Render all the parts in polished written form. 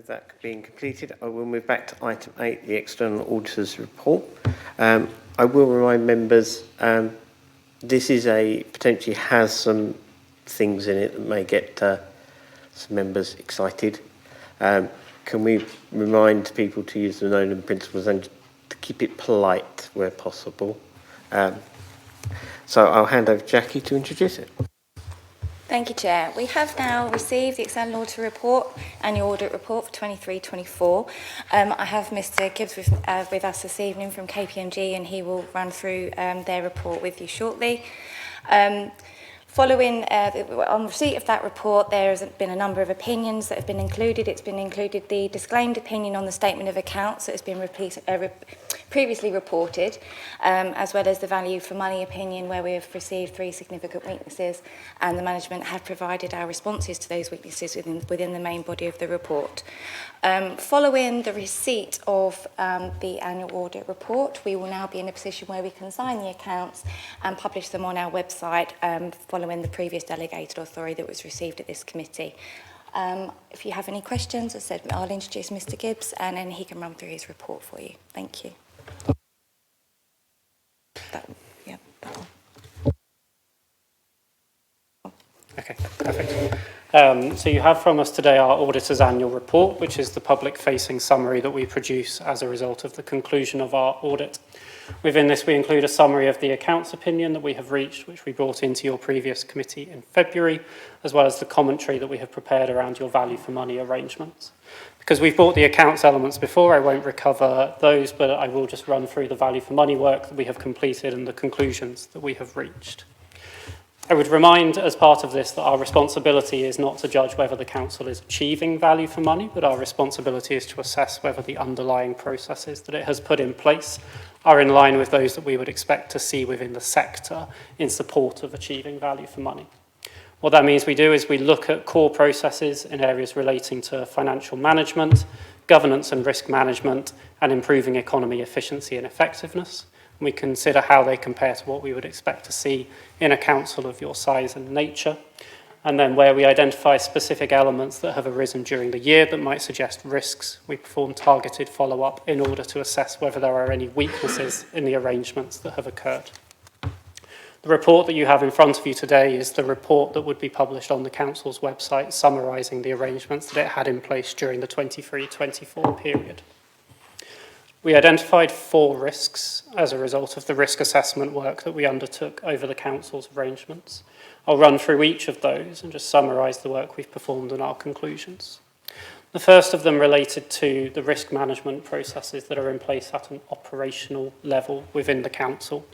with that being completed, I will move back to item 8, the external auditor's report. I will remind members, this is potentially has some things in it that may get some members excited. Can we remind people to use the known principles and to keep it polite where possible? So I'll hand over to Jackie to introduce it. Thank you, Chair. We have now received the External Auditor Report, Annual Audit Report for 23-24. I have Mr Gibbs with us this evening from KPMG, and he will run through their report with you shortly. Following on receipt of that report, there has been a number of opinions that have been included. It's been included the disclaimed opinion on the statement of accounts that has been previously reported, as well as the value for money opinion, where we have received 3 significant weaknesses, and the management have provided our responses to those weaknesses within the main body of the report. Following the receipt of the annual audit report, we will now be in a position where we can sign the accounts and publish them on our website, following the previous delegated authority that was received at this committee. If you have any questions, as I said, I'll introduce Mr Gibbs, and then he can run through his report for you. Thank you. That one. Okay, perfect. So you have from us today our auditor's annual report, which is the public-facing summary that we produce as a result of the conclusion of our audit. Within this, we include a summary of the accounts opinion that we have reached, which we brought into your previous committee in February, as well as the commentary that we have prepared around your value for money arrangements. Because we've brought the accounts elements before, I won't recover those, but I will just run through the value for money work that we have completed and the conclusions that we have reached. I would remind, as part of this, that our responsibility is not to judge whether the council is achieving value for money, but our responsibility is to assess whether the underlying processes that it has put in place are in line with those that we would expect to see within the sector in support of achieving value for money. What that means we do is we look at core processes in areas relating to financial management, governance and risk management, and improving economy efficiency and effectiveness. We consider how they compare to what we would expect to see in a council of your size and nature. And then where we identify specific elements that have arisen during the year that might suggest risks, we perform targeted follow-up in order to assess whether there are any weaknesses in the arrangements that have occurred. The report that you have in front of you today is the report that would be published on the council's website summarising the arrangements that it had in place during the 23-24 period. We identified 4 risks as a result of the risk assessment work that we undertook over the council's arrangements. I'll run through each of those and just summarise the work we've performed and our conclusions. The first of them related to the risk management processes that are in place at an operational level within the council.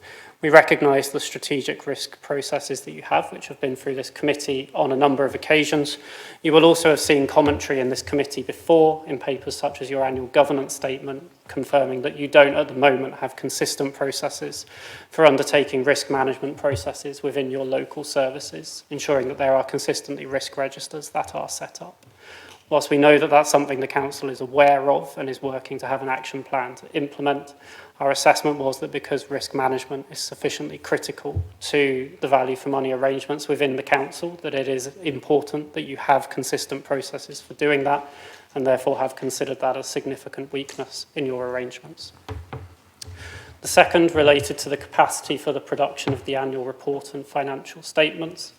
We recognise the strategic risk processes that you have, which have been through this committee on a number of occasions. You will also have seen commentary in this committee before in papers such as your annual governance statement, confirming that you don't at the moment have consistent processes for undertaking risk management processes within your local services, ensuring that there are consistently risk registers that are set up. Whilst we know that that's something the council is aware of and is working to have an action plan to implement, our assessment was that because risk management is sufficiently critical to the value for money arrangements within the council, that it is important that you have consistent processes for doing that, and therefore have considered that a significant weakness in your arrangements. The second related to the capacity for the production of the annual report and financial statements.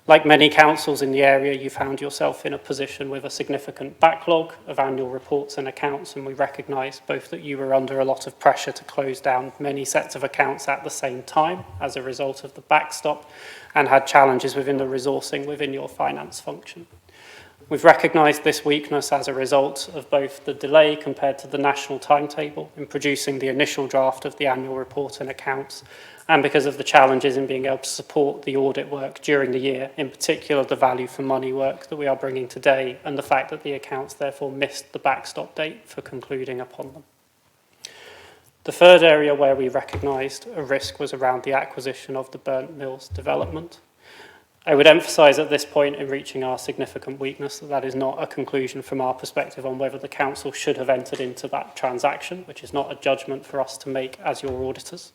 Like many councils in the area, you found yourself in a position with a significant backlog of annual reports and accounts, and we recognise both that you were under a lot of pressure to close down many sets of accounts at the same time as a result of the backstop, and had challenges within the resourcing within your finance function. We've recognised this weakness as a result of both the delay compared to the national timetable in producing the initial draft of the annual report and accounts, and because of the challenges in being able to support the audit work during the year, in particular the value for money work that we are bringing today, and the fact that the accounts therefore missed the backstop date for concluding upon them. The third area where we recognised a risk was around the acquisition of the Burnt Mills development. I would emphasise at this point in reaching our significant weakness that is not a conclusion from our perspective on whether the council should have entered into that transaction, which is not a judgment for us to make as your auditors.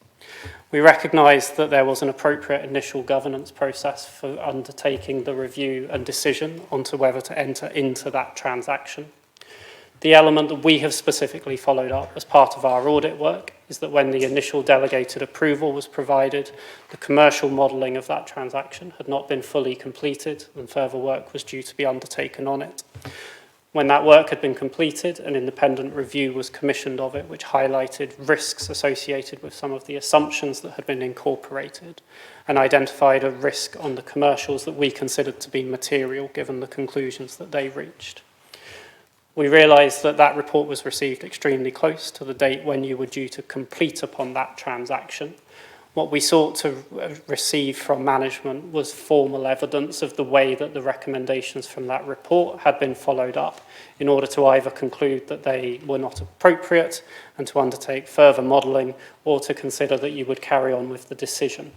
We recognise that there was an appropriate initial governance process for undertaking the review and decision onto whether to enter into that transaction. The element that we have specifically followed up as part of our audit work is that when the initial delegated approval was provided, the commercial modelling of that transaction had not been fully completed and further work was due to be undertaken on it. When that work had been completed, an independent review was commissioned of it, which highlighted risks associated with some of the assumptions that had been incorporated and identified a risk on the commercials that we considered to be material given the conclusions that they reached. We realised that that report was received extremely close to the date when you were due to complete upon that transaction. What we sought to receive from management was formal evidence of the way that the recommendations from that report had been followed up in order to either conclude that they were not appropriate and to undertake further modelling or to consider that you would carry on with the decision.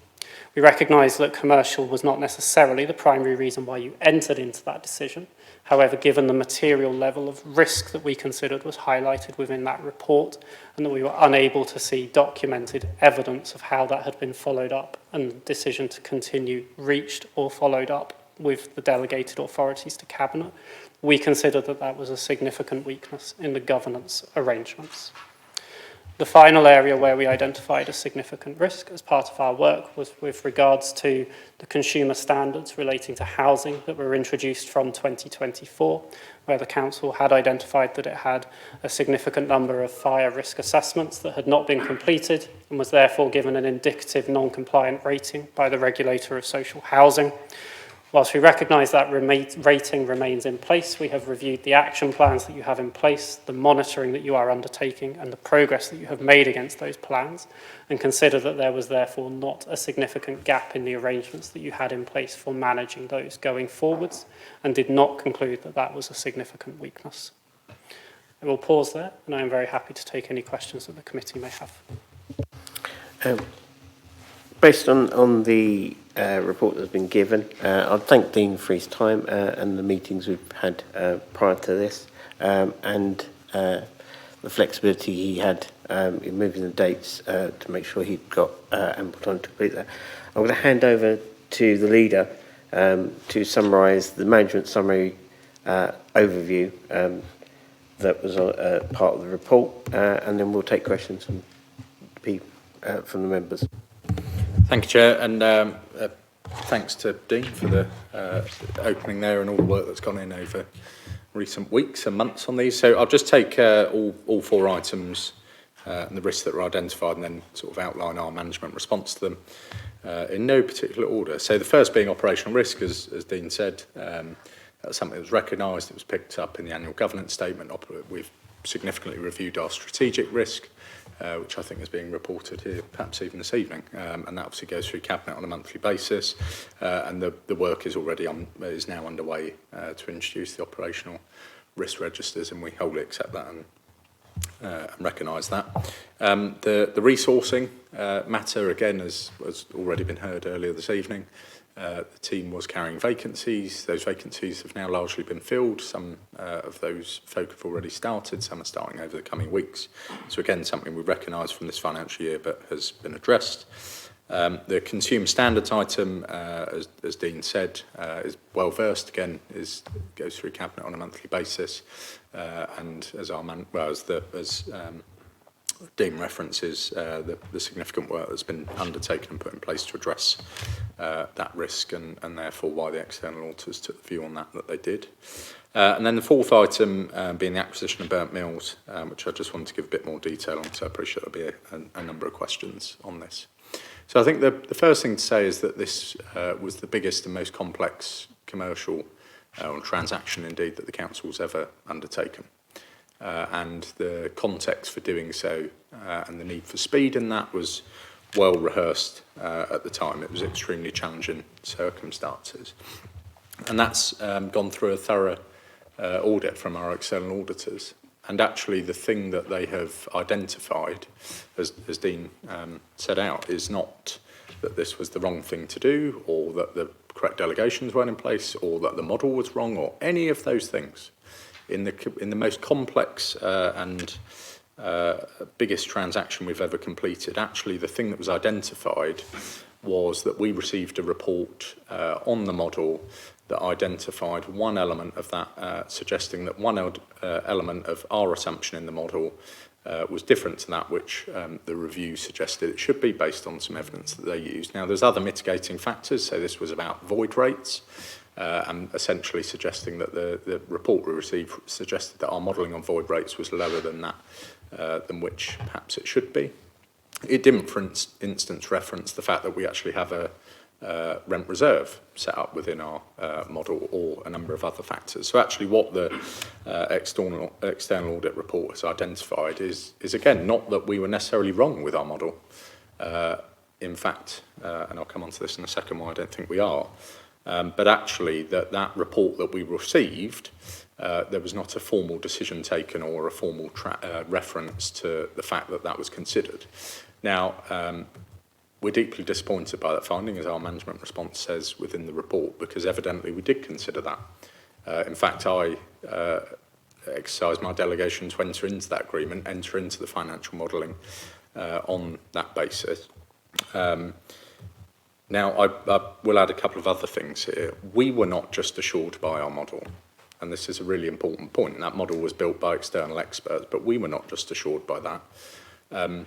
We recognise that commercial was not necessarily the primary reason why you entered into that decision. However, given the material level of risk that we considered was highlighted within that report and that we were unable to see documented evidence of how that had been followed up and the decision to continue reached or followed up with the delegated authorities to Cabinet, we considered that that was a significant weakness in the governance arrangements. The final area where we identified a significant risk as part of our work was with regards to the consumer standards relating to housing that were introduced from 2024, where the Council had identified that it had a significant number of fire risk assessments that had not been completed and was therefore given an indicative non-compliant rating by the Regulator of Social Housing. Whilst we recognise that rating remains in place, we have reviewed the action plans that you have in place, the monitoring that you are undertaking and the progress that you have made against those plans, and consider that there was therefore not a significant gap in the arrangements that you had in place for managing those going forwards, and did not conclude that that was a significant weakness. I will pause there, and I am very happy to take any questions that the committee may have. Based on the report that's been given, I'd thank Dean for his time and the meetings we've had prior to this, and the flexibility he had in moving the dates to make sure he'd got ample time to complete that. I'm going to hand over to the leader to summarise the management summary overview that was part of the report, and then we'll take questions from the members. Thank you, Chair, and thanks to Dean for the opening there and all the work that's gone in over recent weeks and months on these. So I'll just take all four items and the risks that were identified and then sort of outline our management response to them in no particular order. So the first being operational risk, as Dean said, that's something that was recognised, it was picked up in the annual governance statement. We've significantly reviewed our strategic risk, which I think is being reported here, perhaps even this evening, and that obviously goes through Cabinet on a monthly basis, and the work is is now underway to introduce the operational risk registers, and we wholly accept that and recognise that. The resourcing matter, again, has already been heard earlier this evening. The team was carrying vacancies. Those vacancies have now largely been filled. Some of those folk have already started. Some are starting over the coming weeks. So again, something we recognise from this financial year, but has been addressed. The consumer standards item, as Dean said, is well versed. Again, goes through Cabinet on a monthly basis, and as Dean references, the significant work that's been undertaken and put in place to address that risk, and therefore why the external auditors took the view on that they did. And then the fourth item being the acquisition of burnt mills, which I just wanted to give a bit more detail on, so I appreciate there'll be a number of questions on this. So I think the first thing to say is that this was the biggest and most complex commercial transaction indeed that the Council's ever undertaken. And the context for doing so and the need for speed in that was well rehearsed at the time. It was extremely challenging circumstances. And that's gone through a thorough audit from our external auditors. And actually the thing that they have identified, as Dean set out, is not that this was the wrong thing to do, or that the correct delegations weren't in place, or that the model was wrong, or any of those things. In the most complex and biggest transaction we've ever completed, actually the thing that was identified was that we received a report on the model that identified one element of that, suggesting that one element of our assumption in the model was different to that which the review suggested it should be based on some evidence that they used. Now, there's other mitigating factors, so this was about void rates, and essentially suggesting that the report we received suggested that our modelling on void rates was lower than that, than which perhaps it should be. It didn't, for instance, reference the fact that we actually have a rent reserve set up within our model, or a number of other factors. So actually what the external audit report has identified is again, not that we were necessarily wrong with our model. In fact, and I'll come on to this in a second why I don't think we are, but actually that report that we received, there was not a formal decision taken or a formal reference to the fact that that was considered. Now, we're deeply disappointed by that finding, as our management response says within the report, because evidently we did consider that. In fact, I exercised my delegation to enter into that agreement, enter into the financial modelling on that basis. Now, I will add a couple of other things here. We were not just assured by our model, and this is a really important point, and that model was built by external experts, but we were not just assured by that.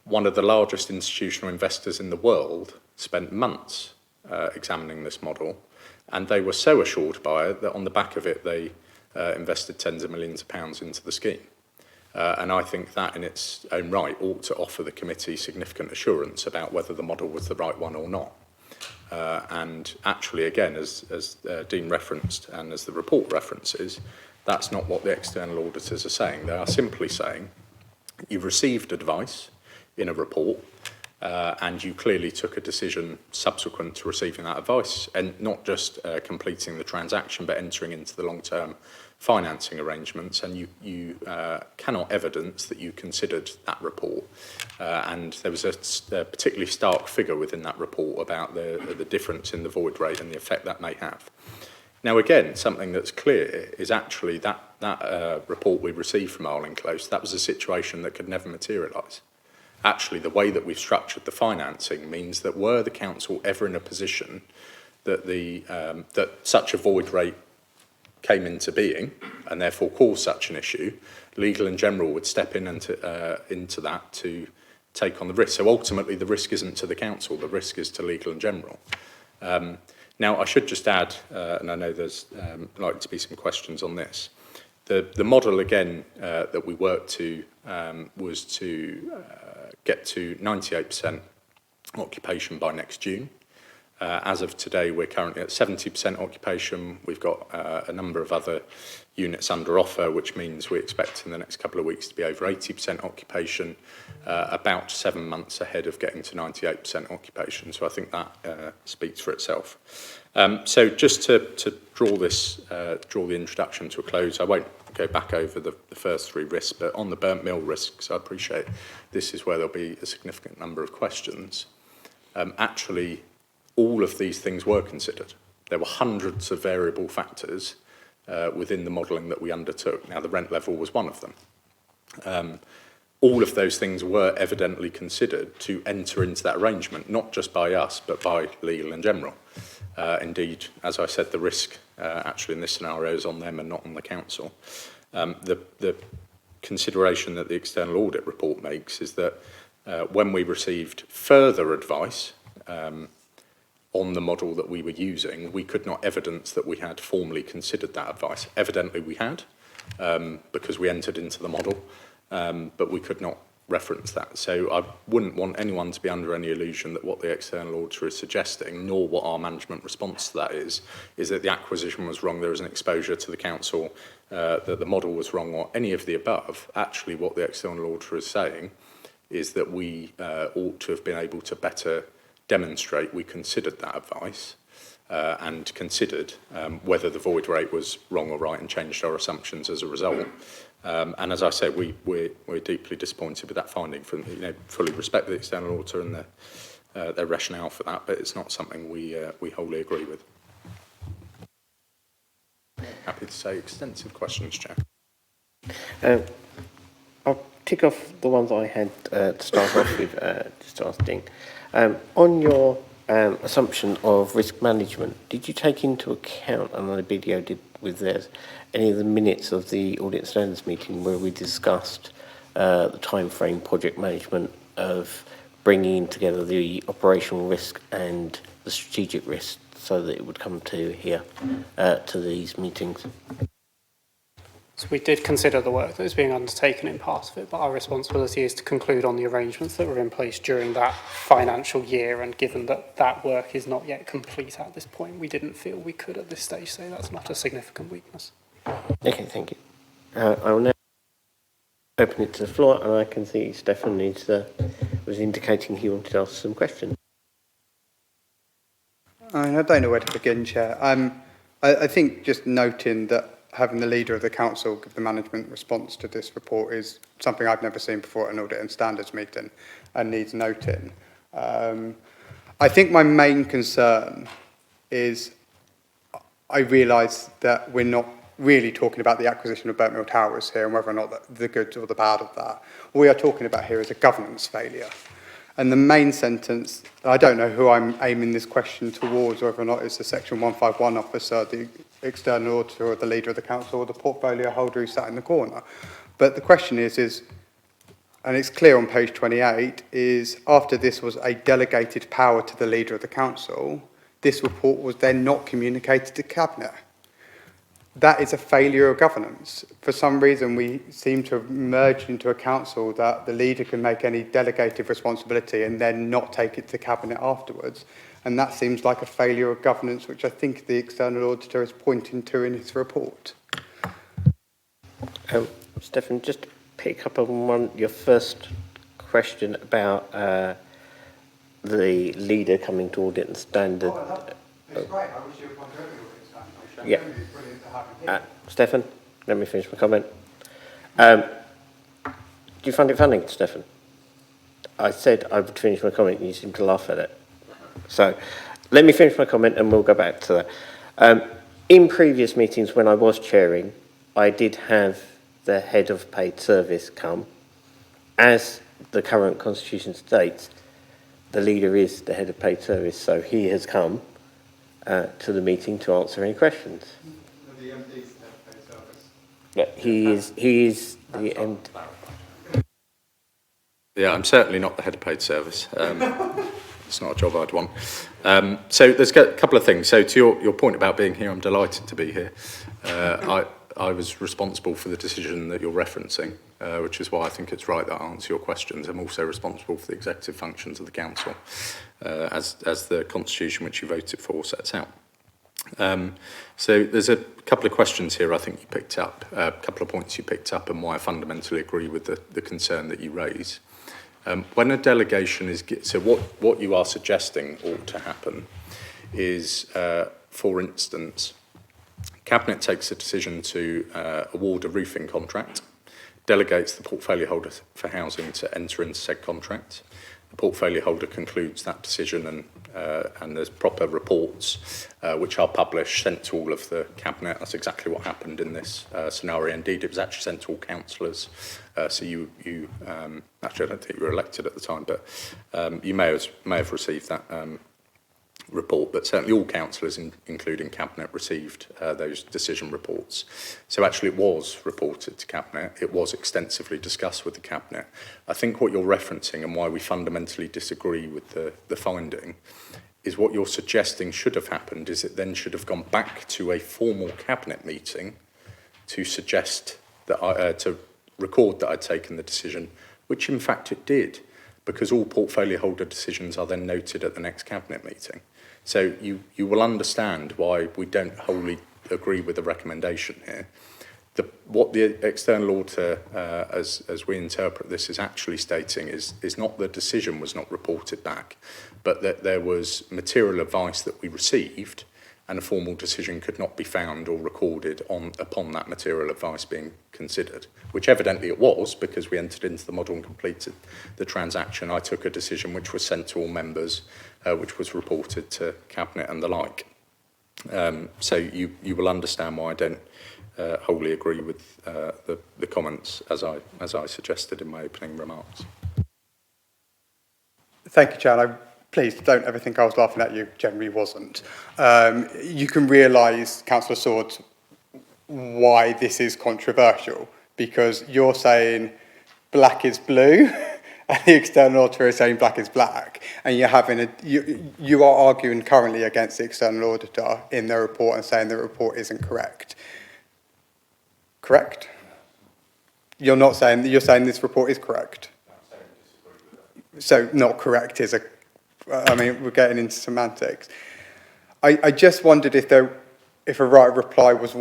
One of the largest institutional investors in the world spent months examining this model, and they were so assured by it that on the back of it they invested tens of millions of pounds into the scheme. And I think that in its own right ought to offer the committee significant assurance about whether the model was the right one or not. And actually, again, as Dean referenced and as the report references, that's not what the external auditors are saying. They are simply saying, you've received advice in a report, and you clearly took a decision subsequent to receiving that advice, and not just completing the transaction, but entering into the long-term financing arrangements, and you cannot evidence that you considered that report. And there was a particularly stark figure within that report about the difference in the void rate and the effect that may have. Now, again, something that's clear is actually that report we received from Arling Close, that was a situation that could never materialise. Actually, the way that we've structured the financing means that were the council ever in a position that that such a void rate came into being and therefore caused such an issue, Legal and General would step in into that to take on the risk. So ultimately, the risk isn't to the council; the risk is to Legal and General. Now, I should just add, and I know there's likely to be some questions on this. The model again that we worked to was to get to 98% occupation by next June. As of today, we're currently at 70% occupation. We've got a number of other units under offer, which means we expect in the next couple of weeks to be over 80% occupation, about 7 months ahead of getting to 98% occupation. So I think that speaks for itself. So just to draw the introduction to a close, I won't go back over the first three risks, but on the burnt mill risks, I appreciate this is where there'll be a significant number of questions. Actually, all of these things were considered. There were hundreds of variable factors within the modelling that we undertook. Now, the rent level was one of them. All of those things were evidently considered to enter into that arrangement, not just by us, but by Legal and General. Indeed, as I said, the risk actually in this scenario is on them and not on the council. The consideration that the external audit report makes is that when we received further advice on the model that we were using, we could not evidence that we had formally considered that advice. Evidently we had, because we entered into the model, but we could not reference that. So I wouldn't want anyone to be under any illusion that what the external auditor is suggesting, nor what our management response to that is that the acquisition was wrong, there was an exposure to the council, that the model was wrong, or any of the above. Actually, what the external auditor is saying is that we ought to have been able to better demonstrate we considered that advice and considered whether the void rate was wrong or right and changed our assumptions as a result. And as I said, we're deeply disappointed with that finding. Fully respect the external auditor and their rationale for that, but it's not something we wholly agree with. Happy to say extensive questions, Chair. I'll tick off the ones I had to start off with, just to ask Dean. On your assumption of risk management, did you take into account, and the BDO did with theirs, any of the minutes of the audit standards meeting where we discussed the time frame project management of bringing together the operational risk and the strategic risk so that it would come to here, to these meetings? So we did consider the work that was being undertaken in part of it, but our responsibility is to conclude on the arrangements that were in place during that financial year, and given that that work is not yet complete at this point, we didn't feel we could at this stage say that's not a significant weakness. Okay, thank you. I will now open it to the floor, and I can see Stefan was indicating he wanted to ask some questions. I don't know where to begin, Chair. I think just noting that having the leader of the council give the management response to this report is something I've never seen before at an audit and standards meeting and needs noting. I think my main concern is I realise that we're not really talking about the acquisition of Burntmill Towers here and whether or not the good or the bad of that. What we are talking about here is a governance failure. And the main sentence, I don't know who I'm aiming this question towards, whether or not it's the Section 151 officer, the external auditor, or the leader of the council, or the portfolio holder who sat in the corner. But the question is, and it's clear on page 28, is after this was a delegated power to the leader of the council, this report was then not communicated to Cabinet. That is a failure of governance. For some reason, we seem to have merged into a council that the leader can make any delegated responsibility and then not take it to Cabinet afterwards. And that seems like a failure of governance, which I think the external auditor is pointing to in his report. Stefan, just to pick up on your first question about the leader coming to audit and standard. It's great. I wish you would come to every audit standard. Yeah. It's brilliant to have him here. Stefan, let me finish my comment. Do you find it funny, Stefan? I said I would finish my comment and you seem to laugh at it. So let me finish my comment and we'll go back to that. In previous meetings when I was chairing, I did have the head of paid service come. As the current constitution states, the leader is the head of paid service, so he has come to the meeting to answer any questions. The MD's the head of paid service. Yeah, he is the MD. Yeah, I'm certainly not the head of paid service. It's not a job I'd want. So there's a couple of things. So to your point about being here, I'm delighted to be here. I was responsible for the decision that you're referencing, which is why I think it's right that I answer your questions. I'm also responsible for the executive functions of the council, as the constitution which you voted for sets out. So there's a couple of questions here I think you picked up, a couple of points you picked up, and why I fundamentally agree with the concern that you raise. When a delegation is... So what you are suggesting ought to happen is, for instance, Cabinet takes a decision to award a roofing contract, delegates the portfolio holder for housing to enter into said contract. The portfolio holder concludes that decision and there's proper reports which are published, sent to all of the Cabinet. That's exactly what happened in this scenario. Indeed, it was actually sent to all councillors. So you actually, I don't think you were elected at the time, but you may have received that report, but certainly all councillors, including Cabinet, received those decision reports. So actually it was reported to Cabinet. It was extensively discussed with the Cabinet. I think what you're referencing and why we fundamentally disagree with the finding is what you're suggesting should have happened is it then should have gone back to a formal Cabinet meeting to suggest that to record that I'd taken the decision, which in fact it did, because all portfolio holder decisions are then noted at the next Cabinet meeting. So you will understand why we don't wholly agree with the recommendation here. What the external auditor, as we interpret this, is actually stating is not the decision was not reported back, but that there was material advice that we received and a formal decision could not be found or recorded upon that material advice being considered, which evidently it was, because we entered into the model and completed the transaction. I took a decision which was sent to all members, which was reported to Cabinet and the like. So you will understand why I don't wholly agree with the comments as I suggested in my opening remarks. Thank you, Chair. I please don't ever think I was laughing at you, generally wasn't. You can realise, Councillor Swords, why this is controversial, because you're saying black is blue and the external auditor is saying black is black, and you're having you are arguing currently against the external auditor in their report and saying the report isn't correct. Correct? You're not saying, you're saying this report is correct. So not correct is I mean, we're getting into semantics. I just wondered if a right reply was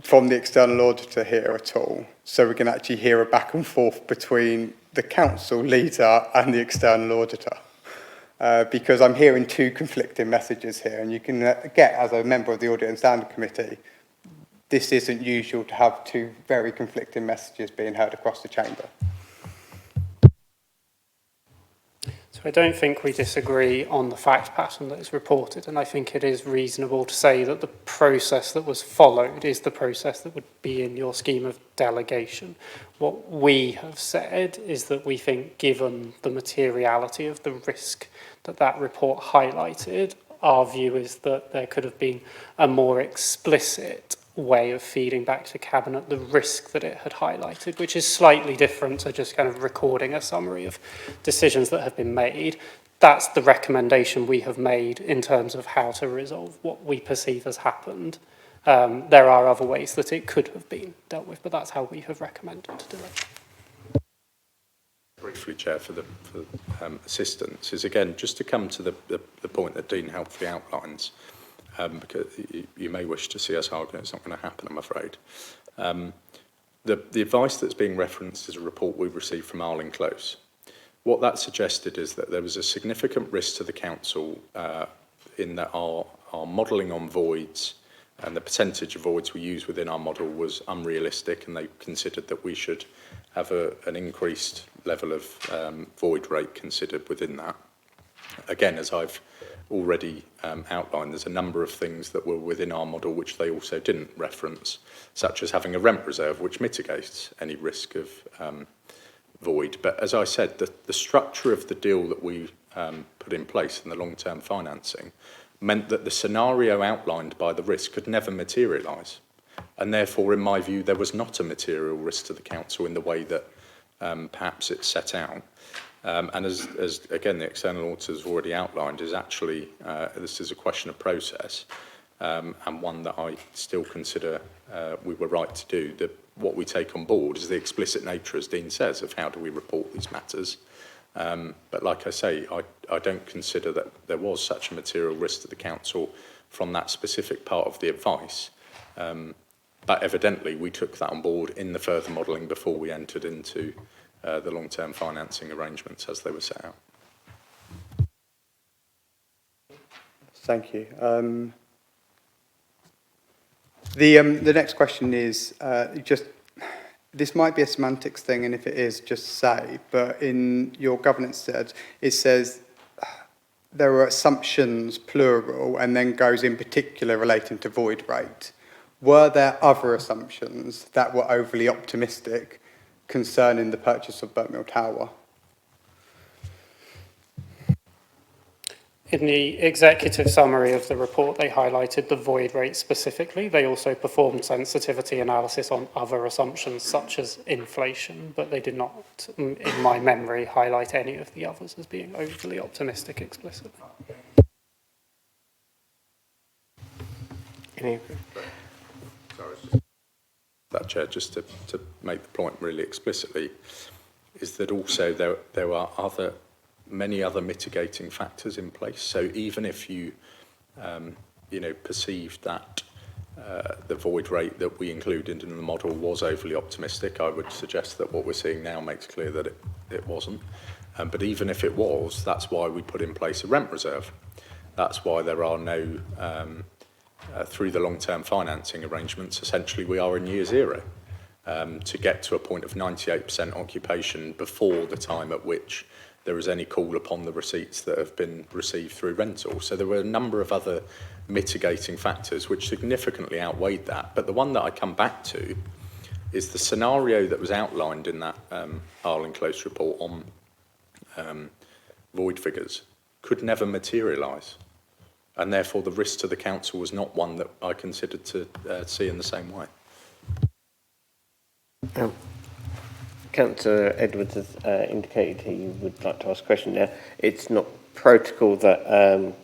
from the external auditor here at all, so we can actually hear a back and forth between the council leader and the external auditor. Because I'm hearing two conflicting messages here, and you can get, as a member of the Audit and Standard Committee, this isn't usual to have two very conflicting messages being heard across the chamber. So I don't think we disagree on the fact pattern that is reported, and I think it is reasonable to say that the process that was followed is the process that would be in your scheme of delegation. What we have said is that we think, given the materiality of the risk that that report highlighted, our view is that there could have been a more explicit way of feeding back to Cabinet the risk that it had highlighted, which is slightly different to just kind of recording a summary of decisions that have been made. That's the recommendation we have made in terms of how to resolve what we perceive has happened. There are other ways that it could have been dealt with, but that's how we have recommended to do it. Briefly, Chair, for the assistance, is again, just to come to the point that Dean helpfully outlines, because you may wish to see us argue, it's not going to happen, I'm afraid. The advice that's being referenced is a report we received from Harlow Close. What that suggested is that there was a significant risk to the council in that our modelling on voids and the percentage of voids we use within our model was unrealistic, and they considered that we should have an increased level of void rate considered within that. Again, as I've already outlined, there's a number of things that were within our model which they also didn't reference, such as having a rent reserve which mitigates any risk of void. But as I said, the structure of the deal that we put in place in the long-term financing meant that the scenario outlined by the risk could never materialise, and therefore, in my view, there was not a material risk to the council in the way that perhaps it's set out. And as again, the external auditors have already outlined, is actually, this is a question of process, and one that I still consider we were right to do. What we take on board is the explicit nature, as Dean says, of how do we report these matters. But like I say, I don't consider that there was such a material risk to the council from that specific part of the advice. But evidently, we took that on board in the further modelling before we entered into the long-term financing arrangements as they were set out. Thank you. The next question is this might be a semantics thing, and if it is, just say, but in your governance it says there are assumptions, plural, and then goes in particular relating to void rate. Were there other assumptions that were overly optimistic concerning the purchase of Burnt Mill Tower? In the executive summary of the report, they highlighted the void rate specifically. They also performed sensitivity analysis on other assumptions such as inflation, but they did not, in my memory, highlight any of the others as being overly optimistic explicitly. That, Chair, just to make the point really explicitly, is that also there are many other mitigating factors in place. So even if you perceived that the void rate that we included in the model was overly optimistic, I would suggest that what we're seeing now makes clear that it wasn't. But even if it was, that's why we put in place a rent reserve. That's why there are no through the long-term financing arrangements, essentially we are in year zero to get to a point of 98% occupation before the time at which there is any call upon the receipts that have been received through rental. So there were a number of other mitigating factors which significantly outweighed that. But the one that I come back to is the scenario that was outlined in that Harlow Close report on void figures. could never materialise. And therefore the risk to the council was not one that I considered to see in the same way. Councillor Edwards has indicated he would like to ask a question now. It's not protocol that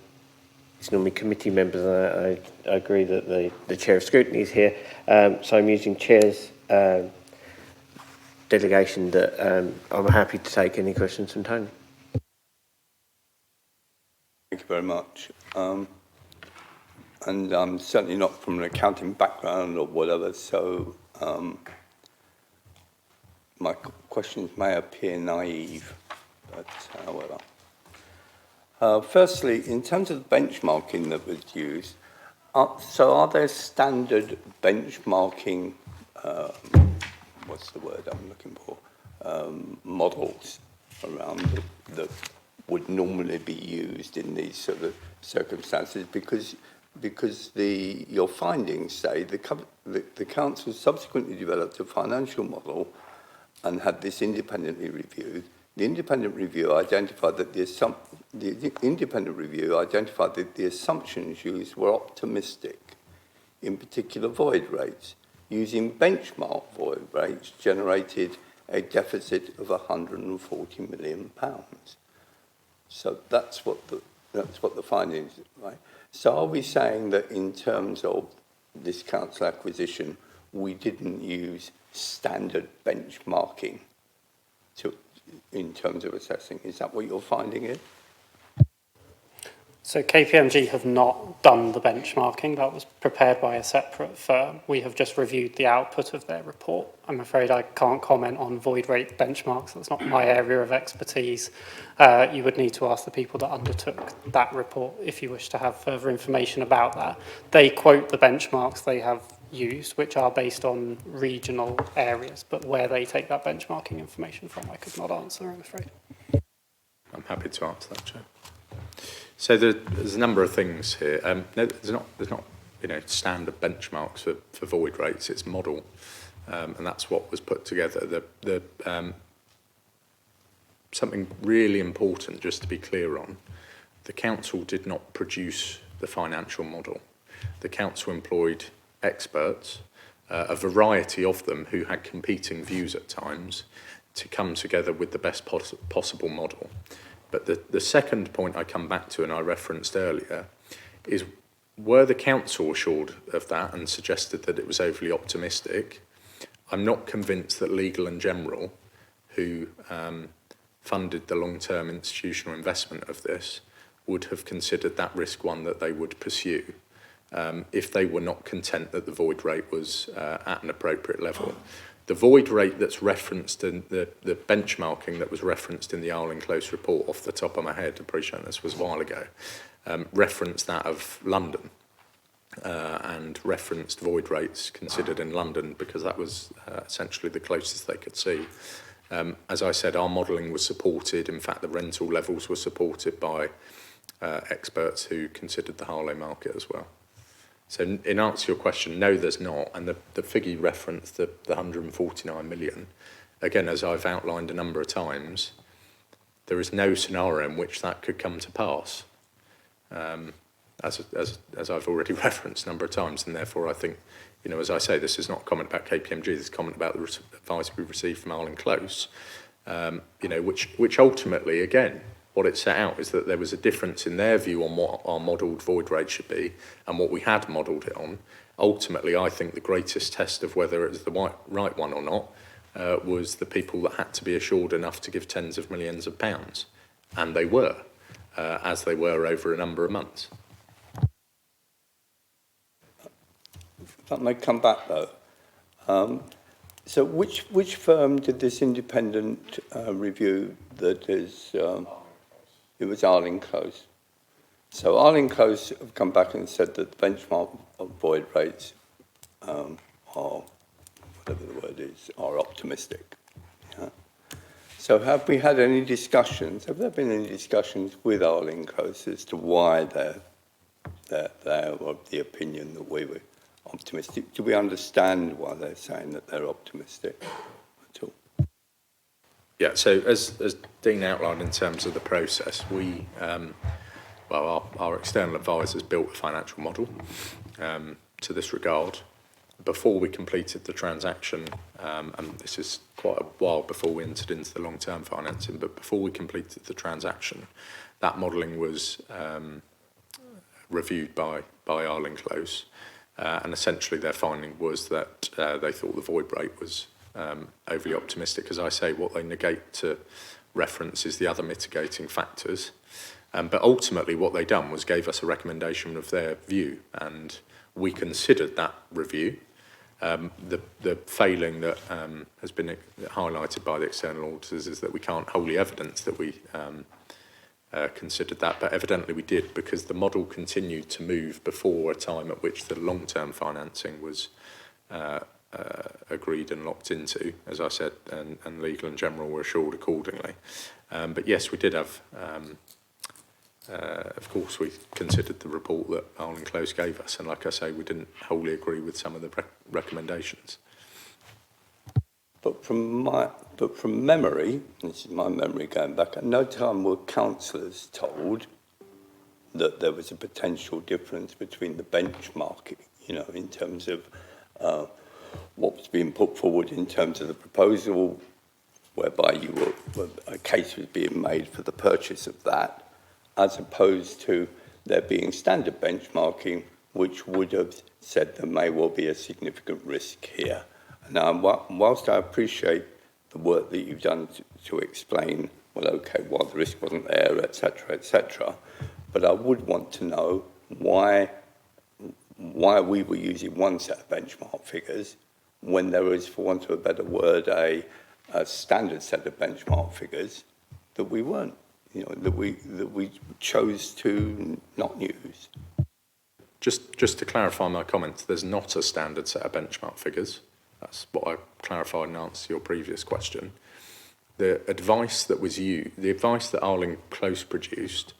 it's normally committee members, and I agree that the Chair of Scrutiny is here, so I'm using Chair's delegation that I'm happy to take any questions from Tony. Thank you very much. And I'm certainly not from an accounting background or whatever, so my questions may appear naive, but however. Firstly, in terms of the benchmarking that was used, so are there standard benchmarking, what's the word I'm looking for, models around that would normally be used in these sort of circumstances? Because your findings say the council subsequently developed a financial model and had this independently reviewed. The independent review identified that the assumptions used were optimistic, in particular void rates. Using benchmark void rates generated a deficit of £140 million. So that's what the findings, right? So are we saying that in terms of this council acquisition, we didn't use standard benchmarking in terms of assessing? Is that what you're finding here? So KPMG have not done the benchmarking. That was prepared by a separate firm. We have just reviewed the output of their report. I'm afraid I can't comment on void rate benchmarks. That's not my area of expertise. You would need to ask the people that undertook that report if you wish to have further information about that. They quote the benchmarks they have used, which are based on regional areas, but where they take that benchmarking information from, I could not answer, I'm afraid. I'm happy to answer that, Chair. So there's a number of things here. No, there's not standard benchmarks for void rates. It's model, and that's what was put together. Something really important, just to be clear on, the council did not produce the financial model. The council employed experts, a variety of them who had competing views at times, to come together with the best possible model. But the second point I come back to, and I referenced earlier, is were the council assured of that and suggested that it was overly optimistic? I'm not convinced that Legal and General, who funded the long-term institutional investment of this, would have considered that risk one that they would pursue if they were not content that the void rate was at an appropriate level. The void rate that's referenced in the benchmarking that was referenced in the Arling Close report, off the top of my head, I appreciate this was a while ago, referenced that of London and referenced void rates considered in London because that was essentially the closest they could see. As I said, our modelling was supported. In fact, the rental levels were supported by experts who considered the Harlow market as well. So in answer to your question, no, there's not. And the figure you referenced, the 149 million, again, as I've outlined a number of times, there is no scenario in which that could come to pass, as I've already referenced a number of times. And therefore, I think, as I say, this is not a comment about KPMG, this is a comment about the advice we received from Arling Close, which ultimately, again, what it set out is that there was a difference in their view on what our modelled void rate should be and what we had modelled it on. Ultimately, I think the greatest test of whether it was the right one or not was the people that had to be assured enough to give tens of millions of pounds. And they were, as they were over a number of months. That may come back, though. So which firm did this independent review that is... It was Arling Close. So Arling Close have come back and said that the benchmark of void rates are, whatever the word is, are optimistic. Yeah? So have we had any discussions, have there been any discussions with Arling Close as to why they're of the opinion that we were optimistic? Do we understand why they're saying that they're optimistic at all? Yeah, so as Dean outlined in terms of the process, we, our external advisors built a financial model to this regard. Before we completed the transaction, and this is quite a while before we entered into the long-term financing, but before we completed the transaction, that modelling was reviewed by Arling Close, and essentially their finding was that they thought the void rate was overly optimistic. As I say, what they negate to reference is the other mitigating factors. But ultimately what they done was gave us a recommendation of their view, and we considered that review. The failing that has been highlighted by the external auditors is that we can't wholly evidence that we considered that, but evidently we did, because the model continued to move before a time at which the long-term financing was agreed and locked into, as I said, and Legal and General were assured accordingly. But yes, we did have, of course, we considered the report that Arling Close gave us, and like I say, we didn't wholly agree with some of the recommendations. But from memory, this is my memory going back, at no time were councillors told that there was a potential difference between the benchmarking, in terms of what was being put forward in terms of the proposal, whereby a case was being made for the purchase of that, as opposed to there being standard benchmarking, which would have said there may well be a significant risk here. Now, whilst I appreciate the work that you've done to explain, well, okay, why the risk wasn't there, etc., but I would want to know why we were using one set of benchmark figures when there is, for want of a better word, a standard set of benchmark figures that we weren't, that we chose to not use. Just to clarify my comments, there's not a standard set of benchmark figures. That's what I clarified in answer to your previous question. The advice that was used, the advice that Arling Close produced,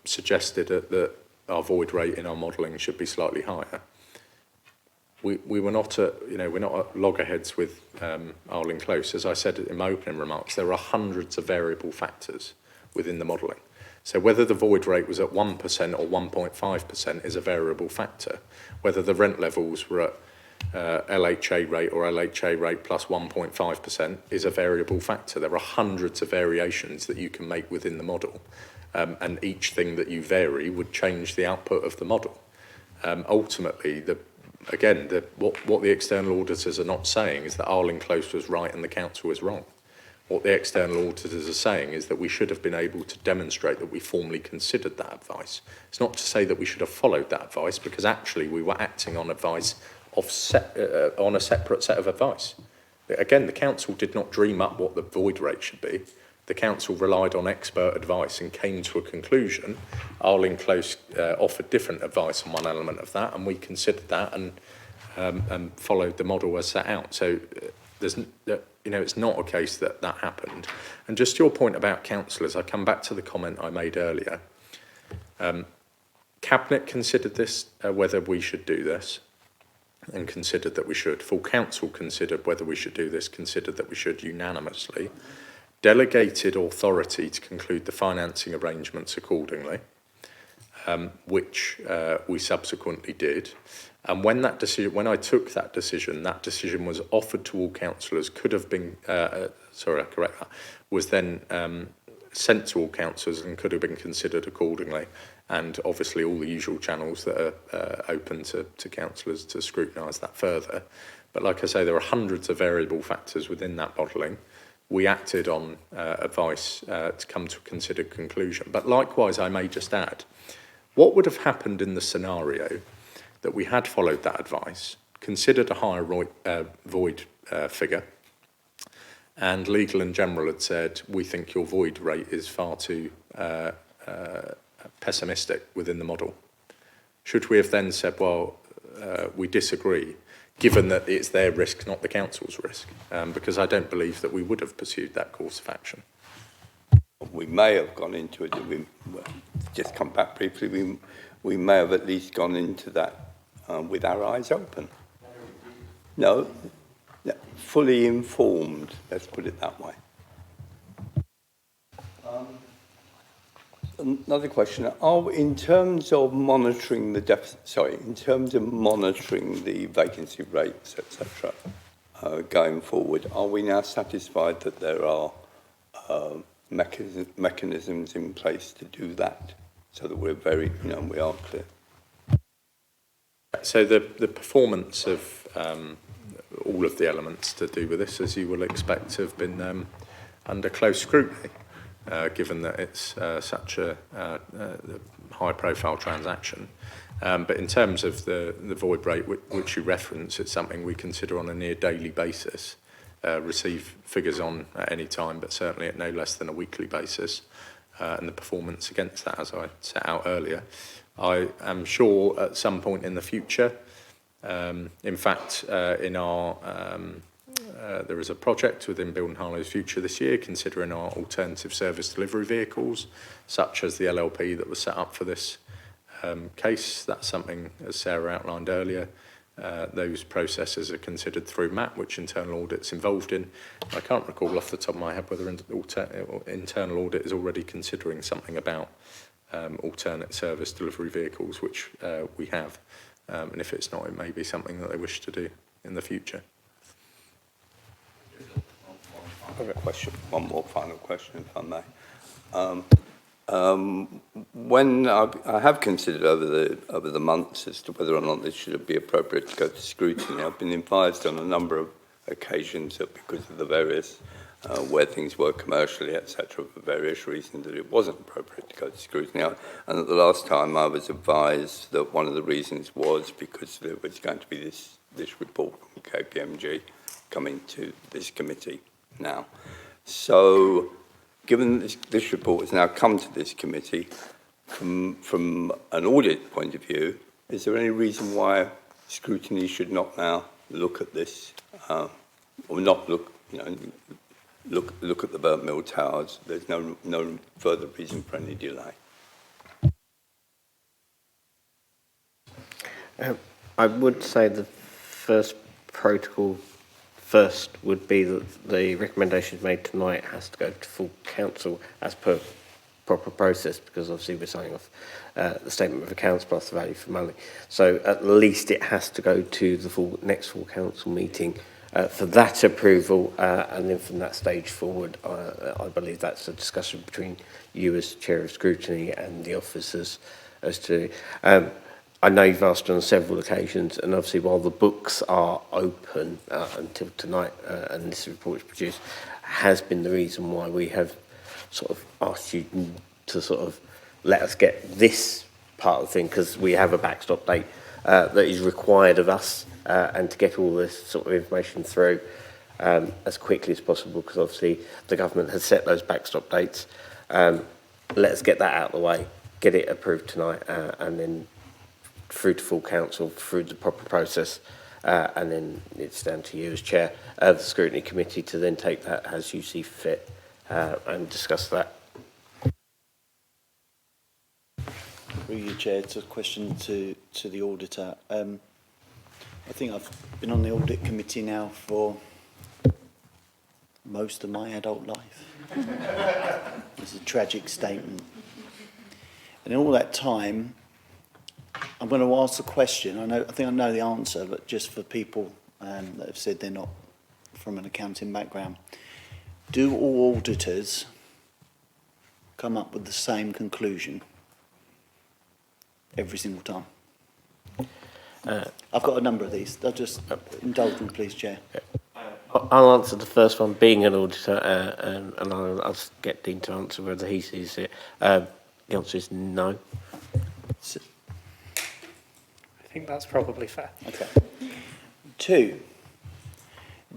suggested that our void rate in our modelling should be slightly higher. We were not we're not at loggerheads with Arling Close. As I said in my opening remarks, there are hundreds of variable factors within the modelling. So whether the void rate was at 1% or 1.5% is a variable factor. Whether the rent levels were at LHA rate or LHA rate plus 1.5% is a variable factor. There are hundreds of variations that you can make within the model, and each thing that you vary would change the output of the model. Ultimately, what the external auditors are not saying is that Arling Close was right and the council was wrong. What the external auditors are saying is that we should have been able to demonstrate that we formally considered that advice. It's not to say that we should have followed that advice, because actually we were acting on advice on a separate set of advice. Again, the council did not dream up what the void rate should be. The council relied on expert advice and came to a conclusion. Arling Close offered different advice on one element of that, and we considered that and followed the model as set out. So it's not a case that happened. And just your point about councillors, I come back to the comment I made earlier. Cabinet considered this, whether we should do this, and considered that we should. Full council considered whether we should do this, considered that we should unanimously. Delegated authority to conclude the financing arrangements accordingly, which we subsequently did. And when I took that decision was offered to all councillors, could have been, was then sent to all councillors and could have been considered accordingly. And obviously all the usual channels that are open to councillors to scrutinise that further. But like I say, there are hundreds of variable factors within that modelling. We acted on advice to come to a considered conclusion. But likewise, I may just add, what would have happened in the scenario that we had followed that advice, considered a higher void figure, and Legal and General had said, we think your void rate is far too pessimistic within the model? Should we have then said, well, we disagree, given that it's their risk, not the council's risk? Because I don't believe that we would have pursued that course of action. We may have gone into it, just come back briefly, we may have at least gone into that with our eyes open. No, fully informed, let's put it that way. Another question. In terms of monitoring the in terms of monitoring the vacancy rates, etc., going forward, are we now satisfied that there are mechanisms in place to do that, so that we're very, we are clear? So the performance of all of the elements to do with this, as you will expect, have been under close scrutiny, given that it's such a high-profile transaction. But in terms of the void rate which you reference, it's something we consider on a near daily basis, receive figures on at any time, but certainly at no less than a weekly basis, and the performance against that, as I set out earlier. I am sure at some point in the future, in fact, in our there is a project within Building Harlow's future this year considering our alternative service delivery vehicles, such as the LLP that was set up for this case. That's something, as Sarah outlined earlier, those processes are considered through MAP, which internal audit's involved in. I can't recall off the top of my head whether internal audit is already considering something about alternate service delivery vehicles, which we have. And if it's not, it may be something that they wish to do in the future. One more final question, if I may. When I have considered over the months as to whether or not this should be appropriate to go to scrutiny, I've been advised on a number of occasions that because of the various where things were commercially, etc., for various reasons, that it wasn't appropriate to go to scrutiny. And at the last time, I was advised that one of the reasons was because there was going to be this report from KPMG coming to this committee now. So, given this report has now come to this committee, from an audit point of view, is there any reason why scrutiny should not now look at this, or not look, look at the burnt mill towers? There's no further reason for any delay. I would say the first protocol first would be that the recommendations made tonight has to go to full council as per proper process, because obviously we're signing off the statement of accounts plus the value for money. So at least it has to go to the next full council meeting for that approval, and then from that stage forward, I believe that's a discussion between you as Chair of Scrutiny and the officers as to... I know you've asked on several occasions, and obviously while the books are open until tonight and this report is produced, has been the reason why we have sort of asked you to sort of let us get this part of the thing, because we have a backstop date that is required of us, and to get all this sort of information through as quickly as possible, because obviously the government has set those backstop dates. Let us get that out of the way, get it approved tonight, and then through to full council, through the proper process, and then it's down to you as chair of the scrutiny committee to then take that as you see fit and discuss that. Through you, Chair, it's a question to the auditor. I think I've been on the audit committee now for most of my adult life. It's a tragic statement. And in all that time, I'm going to ask the question. I think I know the answer, but just for people that have said they're not from an accounting background, do all auditors come up with the same conclusion every single time? I've got a number of these. I'll just indulge me, please, Chair. I'll answer the first one, being an auditor, and I'll get Dean to answer whether he sees it. The answer is no. I think that's probably fair. Okay. 2,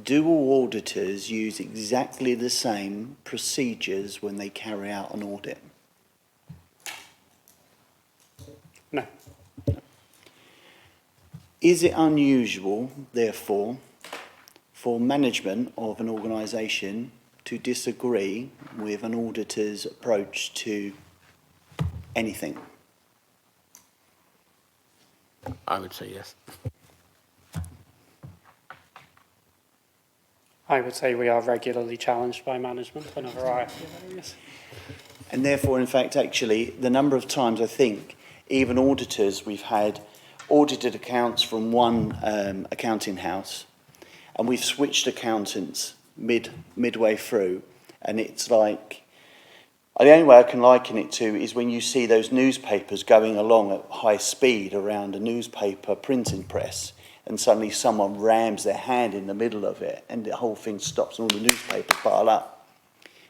do all auditors use exactly the same procedures when they carry out an audit? No. Is it unusual, therefore, for management of an organisation to disagree with an auditor's approach to anything? I would say yes. I would say we are regularly challenged by management on a variety of areas. And therefore, in fact, actually, the number of times I think, even auditors, we've had audited accounts from one accounting house, and we've switched accountants midway through, and it's like, the only way I can liken it to is when you see those newspapers going along at high speed around a newspaper printing press, and suddenly someone rams their hand in the middle of it, and the whole thing stops, and all the newspapers pile up,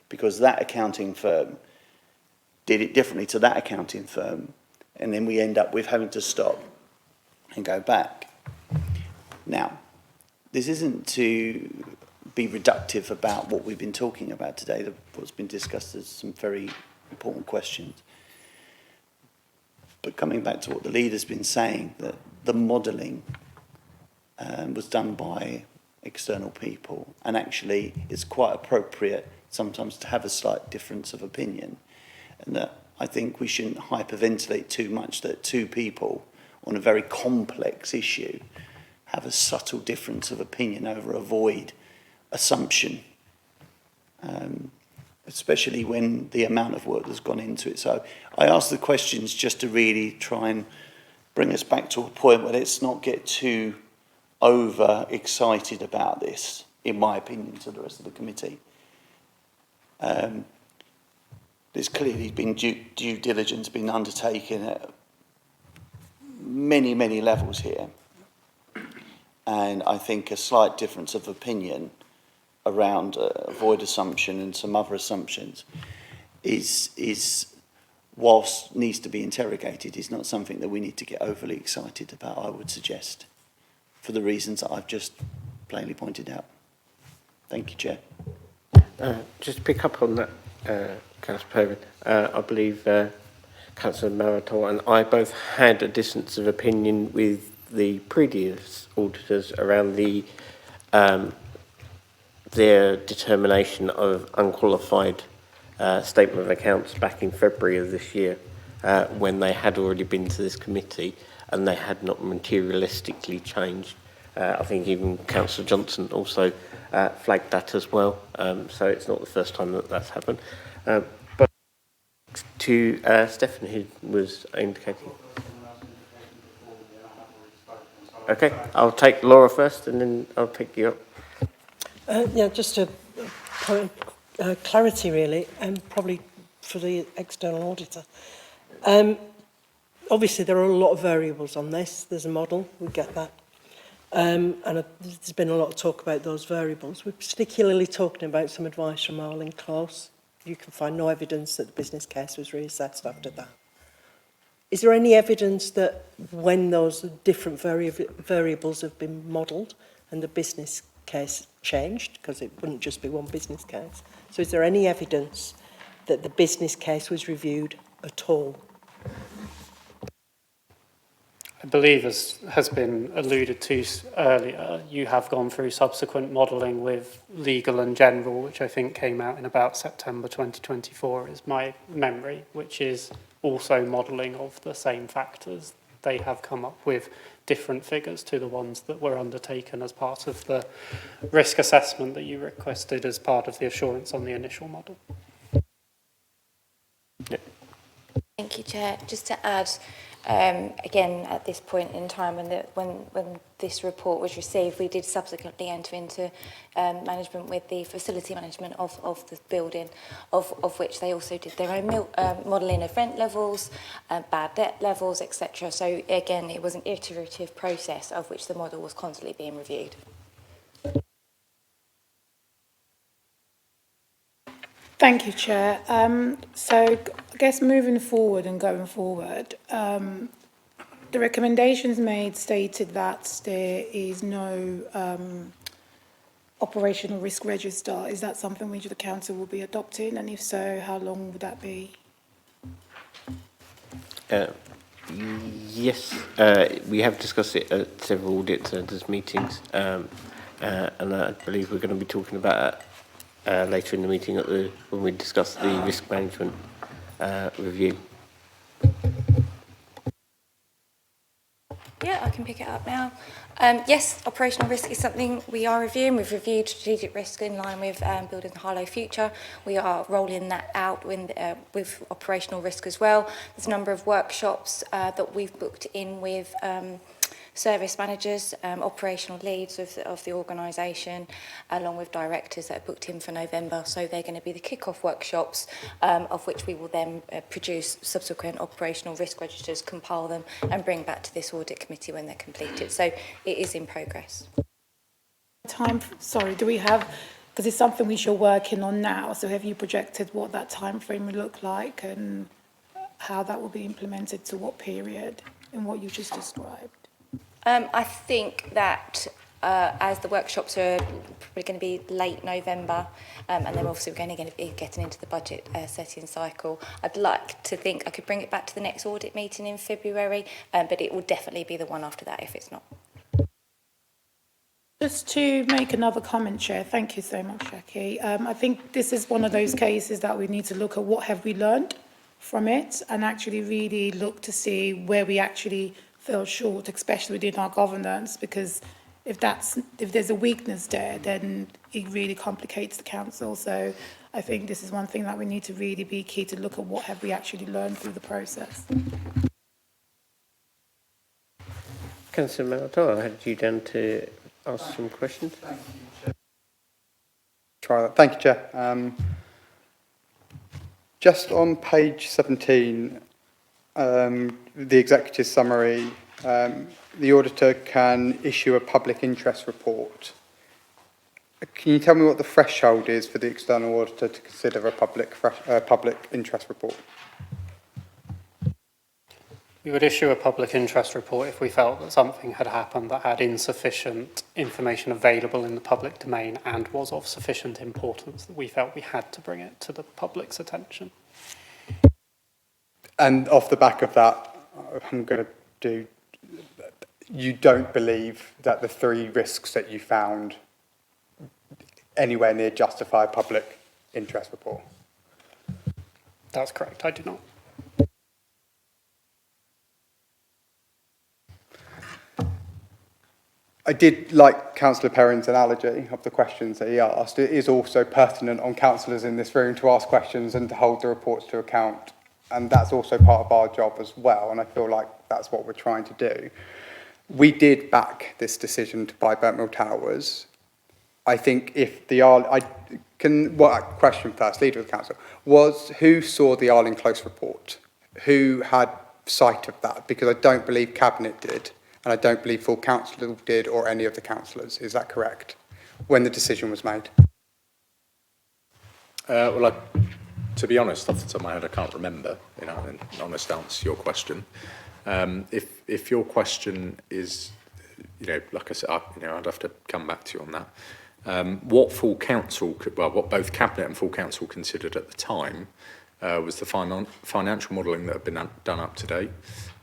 because that accounting firm did it differently to that accounting firm, and then we end up with having to stop and go back. Now, this isn't to be reductive about what we've been talking about today. What's been discussed is some very important questions. But coming back to what the leader's been saying, that the modelling was done by external people, and actually it's quite appropriate sometimes to have a slight difference of opinion, and that I think we shouldn't hyperventilate too much that two people on a very complex issue have a subtle difference of opinion over a void assumption, especially when the amount of work that's gone into it. So I ask the questions just to really try and bring us back to a point where let's not get too over-excited about this, in my opinion, to the rest of the committee. There's clearly been due diligence being undertaken at many, many levels here. And I think a slight difference of opinion around a void assumption and some other assumptions is whilst needs to be interrogated, is not something that we need to get overly excited about, I would suggest, for the reasons that I've just plainly pointed out. Thank you, Chair. Just to pick up on that, Councillor Perrin, I believe Councillor Maratol and I both had a distance of opinion with the previous auditors around their determination of unqualified statement of accounts back in February of this year, when they had already been to this committee and they had not materialistically changed. I think even Councillor Johnson also flagged that as well, so it's not the first time that that's happened. But to Stephanie, who was indicating. Okay, I'll take Laura first and then I'll pick you up. Yeah, just a point of clarity really, and probably for the external auditor. Obviously there are a lot of variables on this. There's a model, we get that. And there's been a lot of talk about those variables. We're particularly talking about some advice from Arlene Close. You can find no evidence that the business case was reassessed after that. Is there any evidence that when those different variables have been modelled and the business case changed, because it wouldn't just be one business case, so is there any evidence that the business case was reviewed at all? I believe, as has been alluded to earlier, you have gone through subsequent modelling with Legal and General, which I think came out in about September 2024, is my memory, which is also modelling of the same factors. They have come up with different figures to the ones that were undertaken as part of the risk assessment that you requested as part of the assurance on the initial model. Thank you, Chair. Just to add, again, at this point in time, when this report was received, we did subsequently enter into management with the facility management of the building, of which they also did their own modelling of rent levels, bad debt levels, etc. So again, it was an iterative process of which the model was constantly being reviewed. Thank you, Chair. So I guess moving forward and going forward, the recommendations made stated that there is no operational risk register. Is that something which the council will be adopting? And if so, how long would that be? Yes, we have discussed it at several auditors' meetings, and I believe we're going to be talking about it later in the meeting when we discuss the risk management review. Yeah, I can pick it up now. Yes, operational risk is something we are reviewing. We've reviewed strategic risk in line with building the Harlow future. We are rolling that out with operational risk as well. There's a number of workshops that we've booked in with service managers, operational leads of the organisation, along with directors that are booked in for November. So they're going to be the kick-off workshops, of which we will then produce subsequent operational risk registers, compile them and bring back to this audit committee when they're completed. So it is in progress. Sorry, do we have, because it's something which you're working on now, so have you projected what that time frame will look like and how that will be implemented, to what period in what you just described? I think that as the workshops are probably going to be late November, and then obviously we're going to be getting into the budget setting cycle, I'd like to think I could bring it back to the next audit meeting in February, but it will definitely be the one after that if it's not. Just to make another comment, Chair, thank you so much, Jackie. I think this is one of those cases that we need to look at what have we learned from it and actually really look to see where we actually fell short, especially within our governance, because if there's a weakness there, then it really complicates the council. So I think this is one thing that we need to really be key to look at what have we actually learned through the process. Councillor Maradona, I had you down to ask some questions. Thank you, Chair. Try that. Thank you, Chair. Just on page 17, the executive summary, the auditor can issue a public interest report. Can you tell me what the threshold is for the external auditor to consider a public interest report? We would issue a public interest report if we felt that something had happened that had insufficient information available in the public domain and was of sufficient importance that we felt we had to bring it to the public's attention. And off the back of that, I'm going to do, you don't believe that the 3 risks that you found anywhere near justify a public interest report? That's correct, I do not. I did like Councillor Perrin's analogy of the questions that he asked. It is also pertinent on councillors in this room to ask questions and to hold the reports to account. And that's also part of our job as well. And I feel like that's what we're trying to do. We did back this decision to buy Burntmill Towers. I think if the question first, Leader of the Council, was who saw the Arling Close report? Who had sight of that? Because I don't believe Cabinet did. And I don't believe full council did, or any of the councillors. Is that correct? When the decision was made? To be honest, off the top of my head, I can't remember. In honest answer to your question. If your question is, like I said, I'd have to come back to you on that. What full council, what both Cabinet and full council considered at the time was the financial modelling that had been done up to date.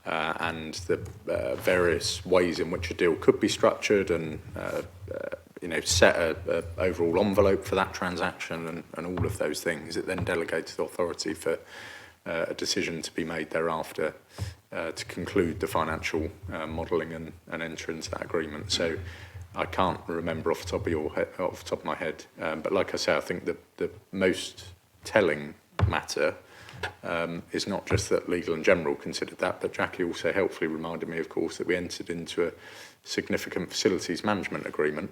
And the various ways in which a deal could be structured and, set a overall envelope for that transaction and all of those things. It then delegates the authority for a decision to be made thereafter to conclude the financial modelling and enter into that agreement. So I can't remember off the top of my head. But like I say, I think the most telling matter is not just that Legal and General considered that, but Jackie also helpfully reminded me, of course, that we entered into a significant facilities management agreement,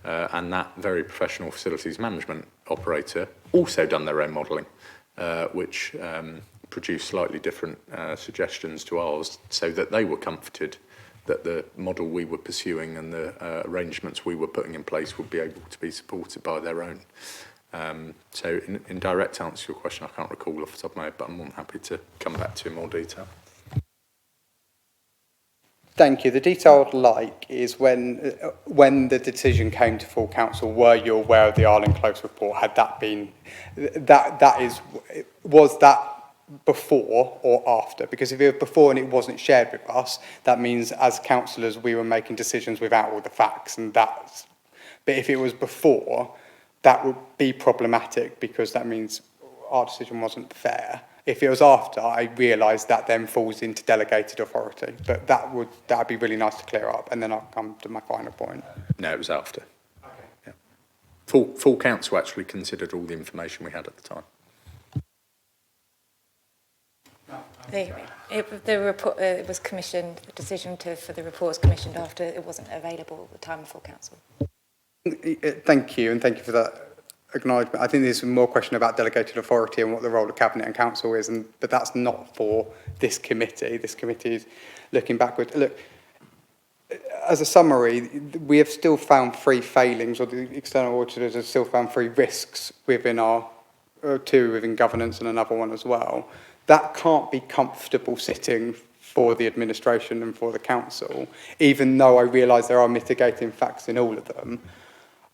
and that very professional facilities management operator also done their own modelling, which produced slightly different suggestions to ours, so that they were comforted that the model we were pursuing and the arrangements we were putting in place would be able to be supported by their own. So in direct answer to your question, I can't recall off the top of my head, but I'm more than happy to come back to you in more detail. Thank you. The detail I'd like is when the decision came to full council, were you aware of the Arling Close report? Had that been, was that before or after? Because if it was before and it wasn't shared with us, that means as councillors we were making decisions without all the facts, but if it was before, that would be problematic because that means our decision wasn't fair. If it was after, I realise that then falls into delegated authority. But that'd be really nice to clear up, and then I'll come to my final point. No, it was after. Okay. Yeah. Full council actually considered all the information we had at the time. The report was commissioned. The decision for the report was commissioned after it wasn't available at the time of full council. Thank you, and thank you for that acknowledgement. I think there's more question about delegated authority and what the role of Cabinet and Council is, but that's not for this committee. This committee is looking backwards. Look, as a summary, we have still found 3 failings, or the external auditors have still found 3 risks within our 2 within governance and another one as well. That can't be comfortable sitting for the administration and for the council, even though I realise there are mitigating facts in all of them.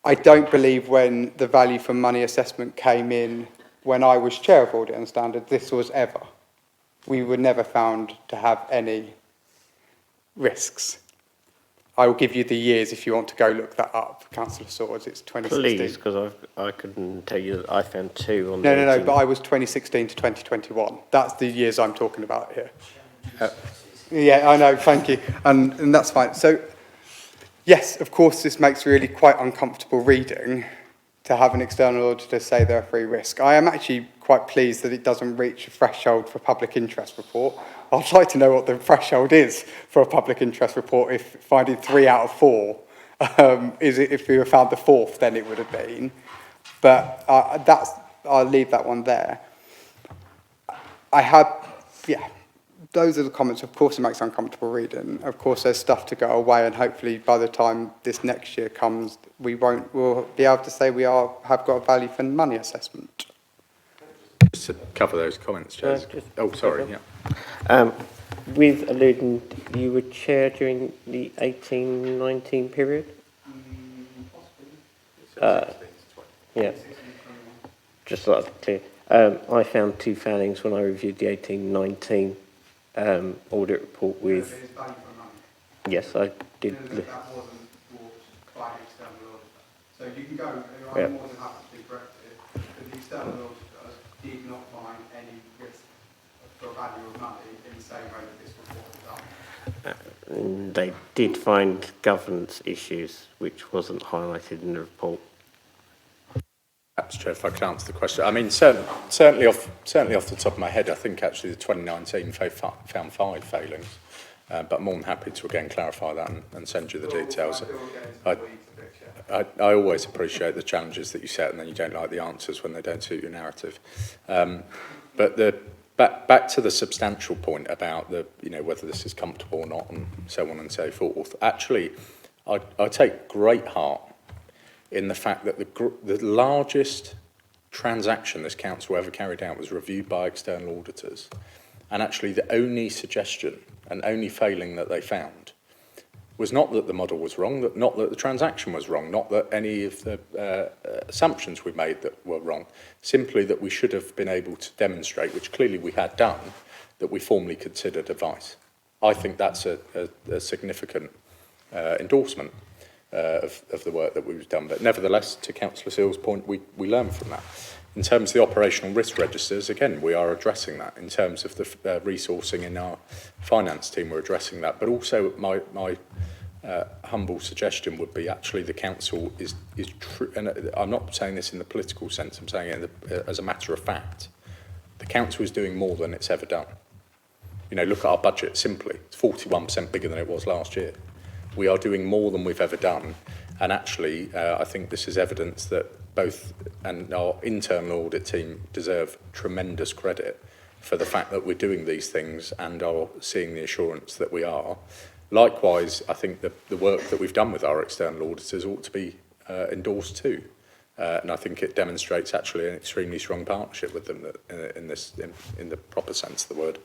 I don't believe when the value for money assessment came in when I was chair of Audit and Standards, this was ever. We were never found to have any risks. I will give you the years if you want to go look that up, Councillor Swords. It's 2016. Please, because I couldn't tell you that I found 2 on No, but I was 2016 to 2021. That's the years I'm talking about here. Yeah, I know, thank you. And that's fine. So, yes, of course, this makes really quite uncomfortable reading to have an external auditor say there are 3 risks. I am actually quite pleased that it doesn't reach a threshold for public interest report. I'd like to know what the threshold is for a public interest report if finding 3 out of 4. If we were found the 4th, then it would have been. But I'll leave that one there. Those are the comments. Of course, it makes uncomfortable reading. Of course, there's stuff to go away, and hopefully, by the time this next year comes, we'll be able to say we have got a value for money assessment. Just to cover those comments, Chair. Sorry. With alluding, you were chair during the 18-19 period? Yeah. Just so that's clear. I found 2 failings when I reviewed the 18-19 audit report with... Yes, I did. That wasn't brought by the external auditor. So you can go, I'm more than happy to be corrected, but the external auditor did not find any risk for value of money in the same way that this report was done. And they did find governance issues, which wasn't highlighted in the report. Perhaps, Chair, if I could answer the question. I mean, certainly off the top of my head, I think actually the 2019 found 5 failings, but I'm more than happy to again clarify that and send you the details. I always appreciate the challenges that you set, and then you don't like the answers when they don't suit your narrative. But back to the substantial point about whether this is comfortable or not, and so on and so forth. Actually, I take great heart in the fact that the largest transaction this council ever carried out was reviewed by external auditors, and actually the only suggestion and only failing that they found was not that the model was wrong, not that the transaction was wrong, not that any of the assumptions we made that were wrong, simply that we should have been able to demonstrate, which clearly we had done, that we formally considered advice. I think that's a significant endorsement of the work that we've done. But nevertheless, to Councillor Seale's point, we learn from that. In terms of the operational risk registers, again, we are addressing that. In terms of the resourcing in our finance team, we're addressing that. But also, my humble suggestion would be actually the council is true, and I'm not saying this in the political sense, I'm saying it as a matter of fact. The council is doing more than it's ever done. Look at our budget simply. It's 41% bigger than it was last year. We are doing more than we've ever done, and actually I think this is evidence that both and our internal audit team deserve tremendous credit for the fact that we're doing these things and are seeing the assurance that we are. Likewise, I think the work that we've done with our external auditors ought to be endorsed too, and I think it demonstrates actually an extremely strong partnership with them in the proper sense of the word.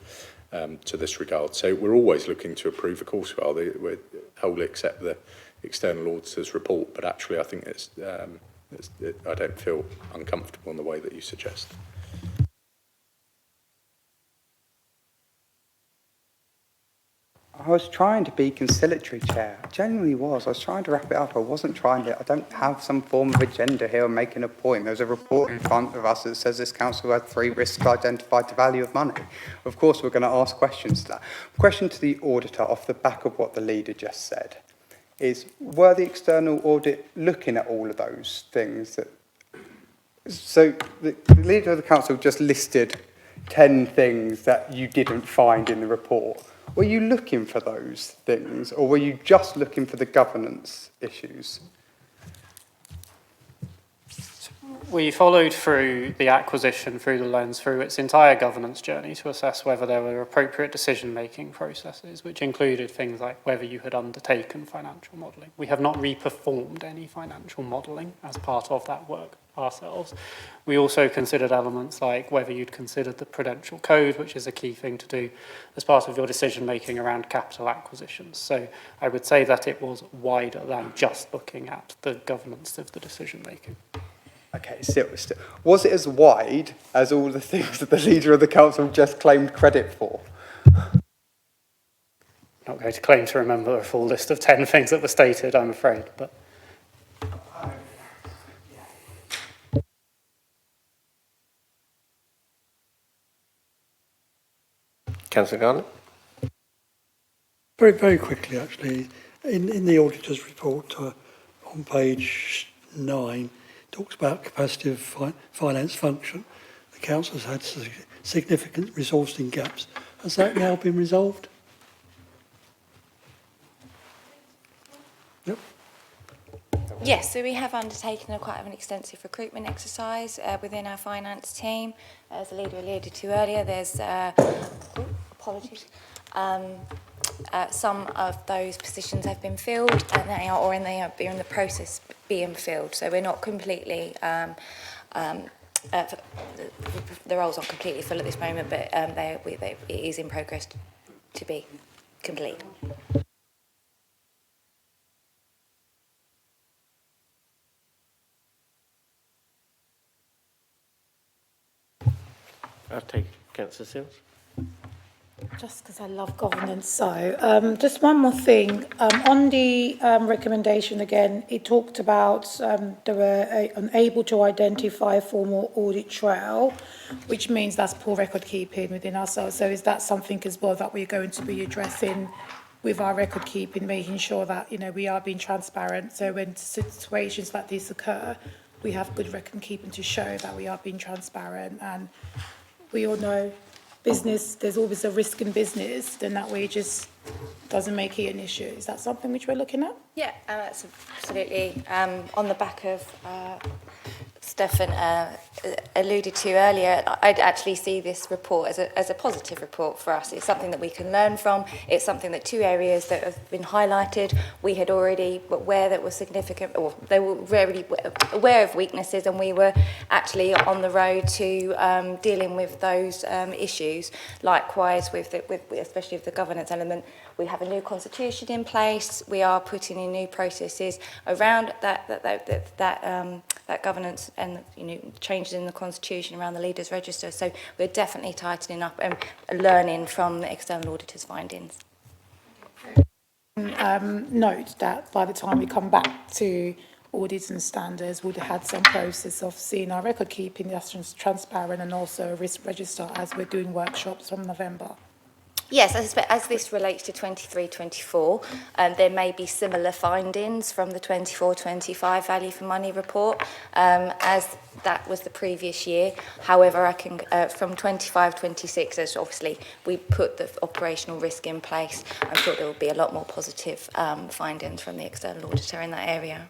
To this regard. So we're always looking to improve, of course, we wholly accept the external auditor's report, but actually I think I don't feel uncomfortable in the way that you suggest. I was trying to be conciliatory, Chair. I genuinely was. I was trying to wrap it up. I wasn't trying to... I don't have some form of agenda here making a point. There's a report in front of us that says this council had 3 risks identified to value of money. Of course, we're going to ask questions to that. Question to the auditor off the back of what the leader just said is, were the external audit looking at all of those things? So the leader of the council just listed 10 things that you didn't find in the report. Were you looking for those things, or were you just looking for the governance issues? We followed through the acquisition, through the lens, through its entire governance journey to assess whether there were appropriate decision-making processes, which included things like whether you had undertaken financial modelling. We have not reperformed any financial modelling as part of that work ourselves. We also considered elements like whether you'd considered the Prudential Code, which is a key thing to do as part of your decision-making around capital acquisitions. So I would say that it was wider than just looking at the governance of the decision-making. Okay, still, was it as wide as all the things that the leader of the council just claimed credit for? Not going to claim to remember a full list of 10 things that were stated, I'm afraid, but... Councillor Garner? Very, very quickly, actually, in the auditor's report on page 9, talks about capacity of finance function. The council has had significant resourcing gaps. Has that now been resolved? Yep. Yes, so we have undertaken quite an extensive recruitment exercise within our finance team. As the leader alluded to earlier, there's apologies. Some of those positions have been filled, and they are in the process of being filled. So we're not completely. The roles aren't completely full at this moment, but it is in progress to be complete. I'll take Councillor Seals. Just because I love governance. So just one more thing. On the recommendation again, it talked about they were unable to identify a formal audit trail, which means that's poor record keeping within ourselves. So is that something as well that we're going to be addressing with our record keeping, making sure that, you know, we are being transparent. So when situations like this occur, we have good record keeping to show that we are being transparent. And we all know business, there's always a risk in business, then that way it just doesn't make it an issue. Is that something which we're looking at? Yeah, that's absolutely on the back of Stefan alluded to earlier. I'd actually see this report as a positive report for us. It's something that we can learn from. It's something that 2 areas that have been highlighted, we had already aware that was significant, or they were already aware of weaknesses, and we were actually on the road to dealing with those issues. Likewise, especially with the governance element, we have a new constitution in place. We are putting in new processes around that governance and, you know, changes in the constitution around the leaders register. So we're definitely tightening up and learning from the external auditor's findings. Note that by the time we come back to audits and standards, we'd have had some process of seeing our record keeping that's transparent, and also a risk register as we're doing workshops from November. Yes, as this relates to 23-24, there may be similar findings from the 24-25 value for money report, as that was the previous year. However, I can from 25-26, as obviously we put the operational risk in place, I'm sure there will be a lot more positive findings from the external auditor in that area.